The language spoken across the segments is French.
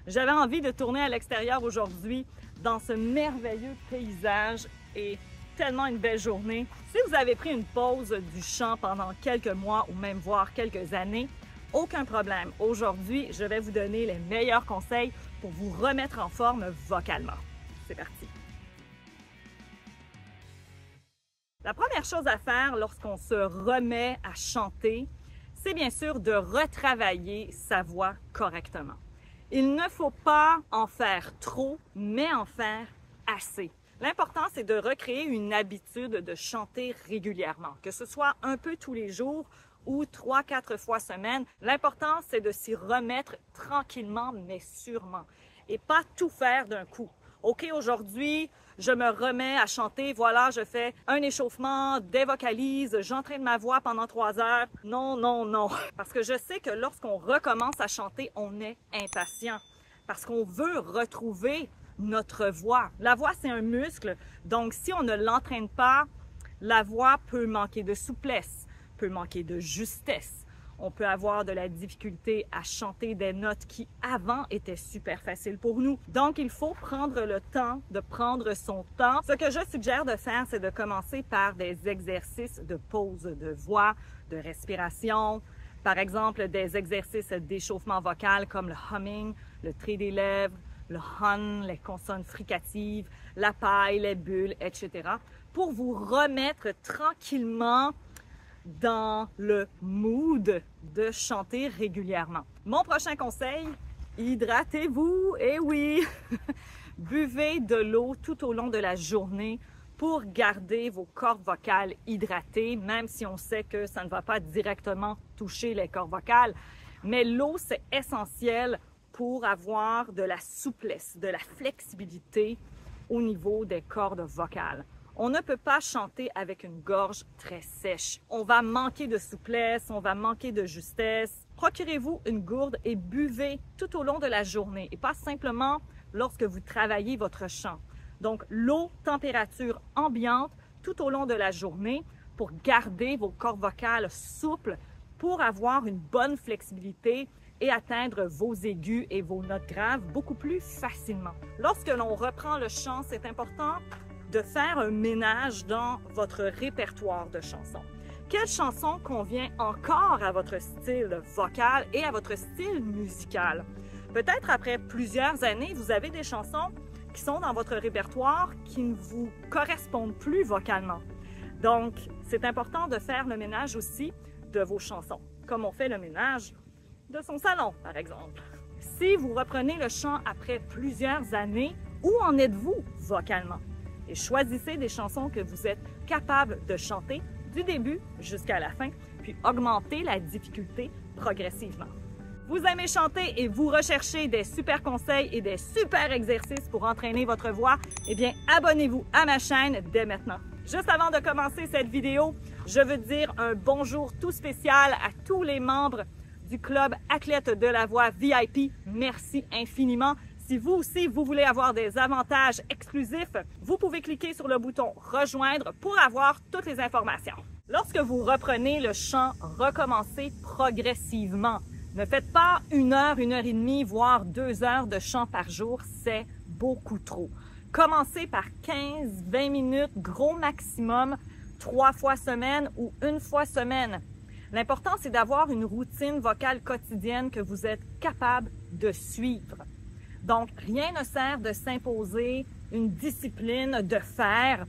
J'avais envie de tourner à l'extérieur aujourd'hui dans ce merveilleux paysage et tellement une belle journée. Si vous avez pris une pause du chant pendant quelques mois ou même voire quelques années, aucun problème. Aujourd'hui, je vais vous donner les meilleurs conseils pour vous remettre en forme vocalement. C'est parti! La première chose à faire lorsqu'on se remet à chanter, c'est bien sûr de retravailler sa voix correctement. Il ne faut pas en faire trop, mais en faire assez. L'important, c'est de recréer une habitude de chanter régulièrement, que ce soit un peu tous les jours ou 3-4 fois semaine. L'important, c'est de s'y remettre tranquillement, mais sûrement, et pas tout faire d'un coup. OK, aujourd'hui, je me remets à chanter, voilà, je fais un échauffement, des vocalises, j'entraîne ma voix pendant 3 heures. Non, non, non. Parce que je sais que lorsqu'on recommence à chanter, on est impatient. Parce qu'on veut retrouver notre voix. La voix, c'est un muscle, donc si on ne l'entraîne pas, la voix peut manquer de souplesse, peut manquer de justesse. On peut avoir de la difficulté à chanter des notes qui, avant, étaient super faciles pour nous. Donc, il faut prendre le temps de prendre son temps. Ce que je suggère de faire, c'est de commencer par des exercices de pause de voix, de respiration. Par exemple, des exercices d'échauffement vocal comme le humming, le trait des lèvres, le hun, les consonnes fricatives, la paille, les bulles, etc. pour vous remettre tranquillement dans le mood de chanter régulièrement. Mon prochain conseil, hydratez-vous, et oui! Buvez de l'eau tout au long de la journée pour garder vos cordes vocales hydratées, même si on sait que ça ne va pas directement toucher les cordes vocales. Mais l'eau, c'est essentiel pour avoir de la souplesse, de la flexibilité au niveau des cordes vocales. On ne peut pas chanter avec une gorge très sèche. On va manquer de souplesse, on va manquer de justesse. Procurez-vous une gourde et buvez tout au long de la journée et pas simplement lorsque vous travaillez votre chant. Donc, l'eau, température ambiante tout au long de la journée pour garder vos cordes vocales souples, pour avoir une bonne flexibilité et atteindre vos aigus et vos notes graves beaucoup plus facilement. Lorsque l'on reprend le chant, c'est important de faire un ménage dans votre répertoire de chansons. Quelle chanson convient encore à votre style vocal et à votre style musical? Peut-être après plusieurs années, vous avez des chansons qui sont dans votre répertoire qui ne vous correspondent plus vocalement. Donc, c'est important de faire le ménage aussi de vos chansons, comme on fait le ménage de son salon, par exemple. Si vous reprenez le chant après plusieurs années, où en êtes-vous vocalement? Et choisissez des chansons que vous êtes capable de chanter du début jusqu'à la fin, puis augmentez la difficulté progressivement. Vous aimez chanter et vous recherchez des super conseils et des super exercices pour entraîner votre voix? Eh bien, abonnez-vous à ma chaîne dès maintenant. Juste avant de commencer cette vidéo, je veux dire un bonjour tout spécial à tous les membres du Club Athlète de la Voix VIP. Merci infiniment. Si vous aussi, vous voulez avoir des avantages exclusifs, vous pouvez cliquer sur le bouton « Rejoindre » pour avoir toutes les informations. Lorsque vous reprenez le chant, recommencez progressivement. Ne faites pas 1 heure, 1 heure et demie, voire 2 heures de chant par jour, c'est beaucoup trop. Commencez par 15-20 minutes, gros maximum, 3 fois semaine ou 1 fois semaine. L'important, c'est d'avoir une routine vocale quotidienne que vous êtes capable de suivre. Donc, rien ne sert de s'imposer une discipline de faire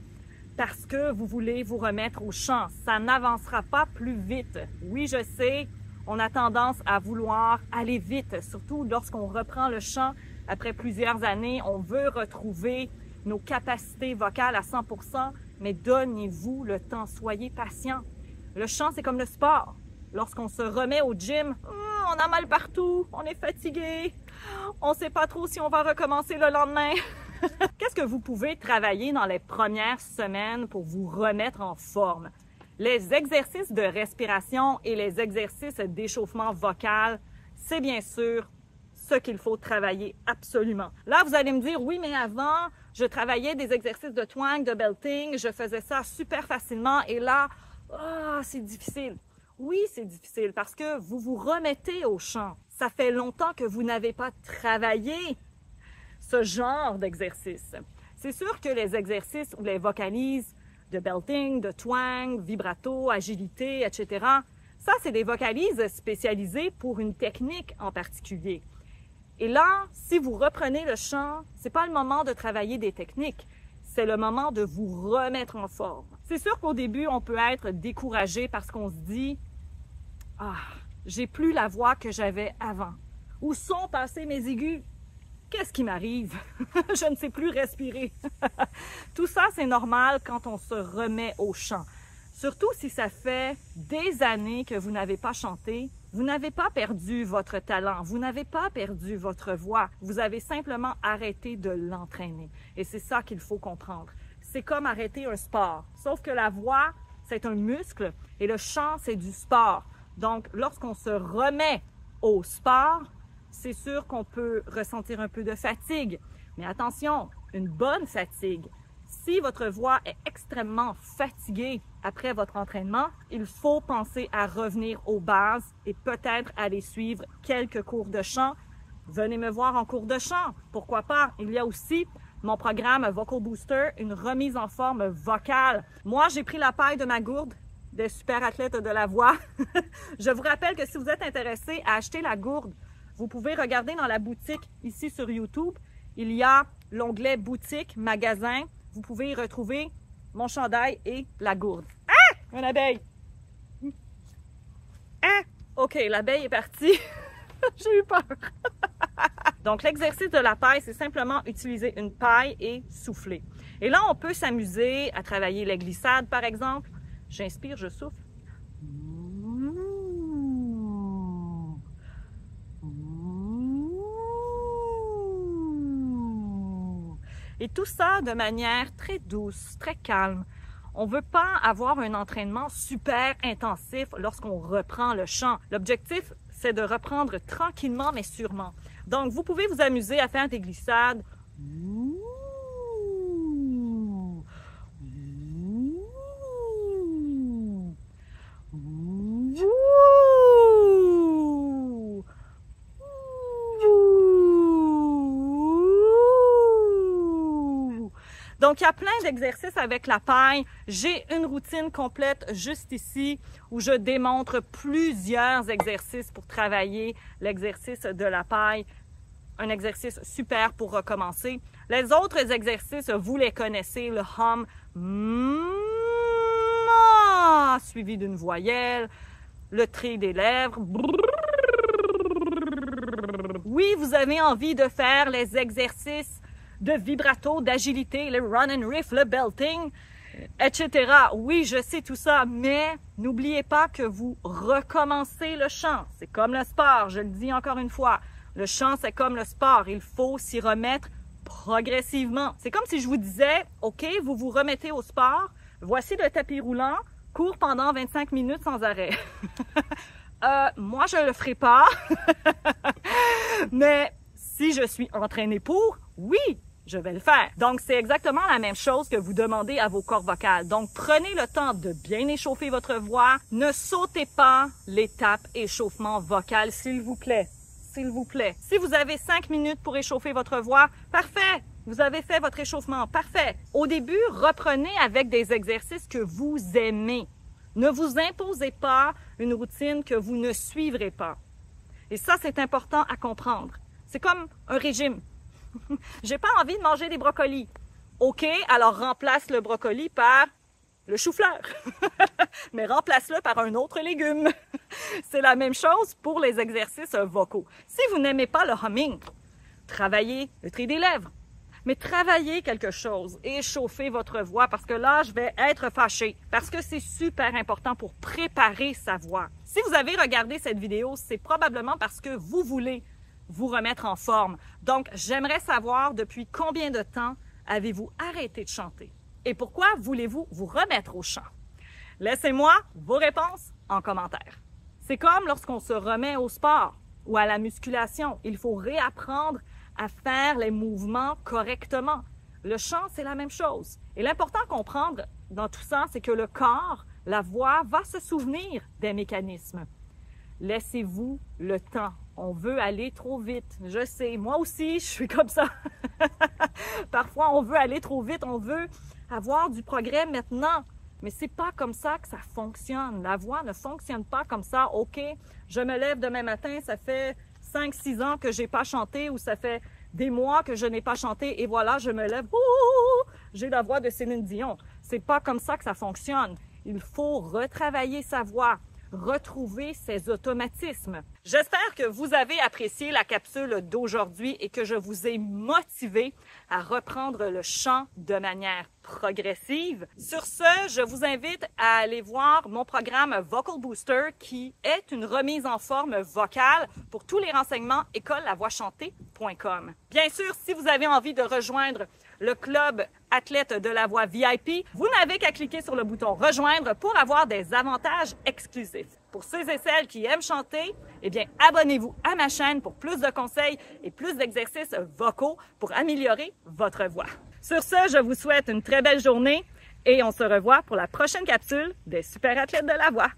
parce que vous voulez vous remettre au chant. Ça n'avancera pas plus vite. Oui, je sais, on a tendance à vouloir aller vite, surtout lorsqu'on reprend le chant après plusieurs années. On veut retrouver nos capacités vocales à 100%, mais donnez-vous le temps, soyez patient. Le chant, c'est comme le sport. Lorsqu'on se remet au gym, on a mal partout, on est fatigué, on ne sait pas trop si on va recommencer le lendemain. Qu'est-ce que vous pouvez travailler dans les premières semaines pour vous remettre en forme? Les exercices de respiration et les exercices d'échauffement vocal, c'est bien sûr ce qu'il faut travailler absolument. Là, vous allez me dire, oui, mais avant, je travaillais des exercices de twang, de belting, je faisais ça super facilement et là, c'est difficile. Oui, c'est difficile parce que vous vous remettez au chant. ça fait longtemps que vous n'avez pas travaillé ce genre d'exercice. C'est sûr que les exercices ou les vocalises de belting, de twang, vibrato, agilité, etc., ça, c'est des vocalises spécialisées pour une technique en particulier. Et là, si vous reprenez le chant, c'est pas le moment de travailler des techniques, c'est le moment de vous remettre en forme. C'est sûr qu'au début, on peut être découragé parce qu'on se dit « Ah, j'ai plus la voix que j'avais avant. Où sont passés mes aigus? Qu'est-ce qui m'arrive? Je ne sais plus respirer. » Tout ça, c'est normal quand on se remet au chant. Surtout si ça fait des années que vous n'avez pas chanté, vous n'avez pas perdu votre talent, vous n'avez pas perdu votre voix, vous avez simplement arrêté de l'entraîner. Et c'est ça qu'il faut comprendre. C'est comme arrêter un sport, sauf que la voix, c'est un muscle et le chant, c'est du sport. Donc, lorsqu'on se remet au sport, c'est sûr qu'on peut ressentir un peu de fatigue. Mais attention, une bonne fatigue. Si votre voix est extrêmement fatiguée après votre entraînement, il faut penser à revenir aux bases et peut-être aller suivre quelques cours de chant. Venez me voir en cours de chant. Pourquoi pas? Il y a aussi mon programme Vocal Booster, une remise en forme vocale. Moi, j'ai pris la paille de ma gourde des super athlètes de la voix. Je vous rappelle que si vous êtes intéressé à acheter la gourde, vous pouvez regarder dans la boutique ici sur YouTube. Il y a l'onglet boutique, magasin. Vous pouvez y retrouver mon chandail et la gourde. Ah! Une abeille! Ah! OK, l'abeille est partie. J'ai eu peur. Donc, l'exercice de la paille, c'est simplement utiliser une paille et souffler. Et là, on peut s'amuser à travailler les glissades, par exemple. J'inspire, je souffle. Et tout ça de manière très douce, très calme. On ne veut pas avoir un entraînement super intensif lorsqu'on reprend le chant. L'objectif, c'est de reprendre tranquillement mais sûrement. Donc, vous pouvez vous amuser à faire des glissades. Donc, il y a plein d'exercices avec la paille. J'ai une routine complète juste ici où je démontre plusieurs exercices pour travailler l'exercice de la paille. Un exercice super pour recommencer. Les autres exercices, vous les connaissez, le hum, suivi d'une voyelle, le trait des lèvres. Oui, vous avez envie de faire les exercices de vibrato, d'agilité, le run and riff, le belting, etc. Oui, je sais tout ça, mais n'oubliez pas que vous recommencez le chant. C'est comme le sport, je le dis encore une fois. Le chant, c'est comme le sport. Il faut s'y remettre progressivement. C'est comme si je vous disais, OK, vous vous remettez au sport, voici le tapis roulant, cours pendant 25 minutes sans arrêt. Moi, je le ferai pas, mais si je suis entraînée pour, oui, je vais le faire. Donc, c'est exactement la même chose que vous demandez à vos cordes vocales. Donc, prenez le temps de bien échauffer votre voix. Ne sautez pas l'étape échauffement vocal, s'il vous plaît. S'il vous plaît. Si vous avez 5 minutes pour échauffer votre voix, parfait. Vous avez fait votre échauffement, parfait. Au début, reprenez avec des exercices que vous aimez. Ne vous imposez pas une routine que vous ne suivrez pas. Et ça, c'est important à comprendre. C'est comme un régime. J'ai pas envie de manger des brocolis. OK, alors remplace le brocoli par le chou-fleur. Mais remplace-le par un autre légume. C'est la même chose pour les exercices vocaux. Si vous n'aimez pas le humming, travaillez le trait des lèvres. Mais travaillez quelque chose, échauffez votre voix parce que là, je vais être fâchée. Parce que c'est super important pour préparer sa voix. Si vous avez regardé cette vidéo, c'est probablement parce que vous voulez vous remettre en forme. Donc, j'aimerais savoir depuis combien de temps avez-vous arrêté de chanter? Et pourquoi voulez-vous vous remettre au chant? Laissez-moi vos réponses en commentaire. C'est comme lorsqu'on se remet au sport ou à la musculation. Il faut réapprendre à faire les mouvements correctement. Le chant, c'est la même chose. Et l'important à comprendre dans tout ça, c'est que le corps, la voix, va se souvenir des mécanismes. Laissez-vous le temps On veut aller trop vite. Je sais, moi aussi, je suis comme ça. Parfois, on veut aller trop vite, on veut avoir du progrès maintenant. Mais c'est pas comme ça que ça fonctionne. La voix ne fonctionne pas comme ça. OK, je me lève demain matin, ça fait 5-6 ans que j'ai pas chanté ou ça fait des mois que je n'ai pas chanté et voilà, je me lève, j'ai la voix de Céline Dion. C'est pas comme ça que ça fonctionne. Il faut retravailler sa voix, retrouver ses automatismes. J'espère que vous avez apprécié la capsule d'aujourd'hui et que je vous ai motivé à reprendre le chant de manière progressive. Sur ce, je vous invite à aller voir mon programme Vocal Booster qui est une remise en forme vocale pour tous les renseignements écolelavoixchantée.com. Bien sûr, si vous avez envie de rejoindre le club athlète de la voix VIP, vous n'avez qu'à cliquer sur le bouton rejoindre pour avoir des avantages exclusifs. Pour ceux et celles qui aiment chanter, eh bien, abonnez-vous à ma chaîne pour plus de conseils et plus d'exercices vocaux pour améliorer votre voix. Sur ce, je vous souhaite une très belle journée et on se revoit pour la prochaine capsule des super athlètes de la voix.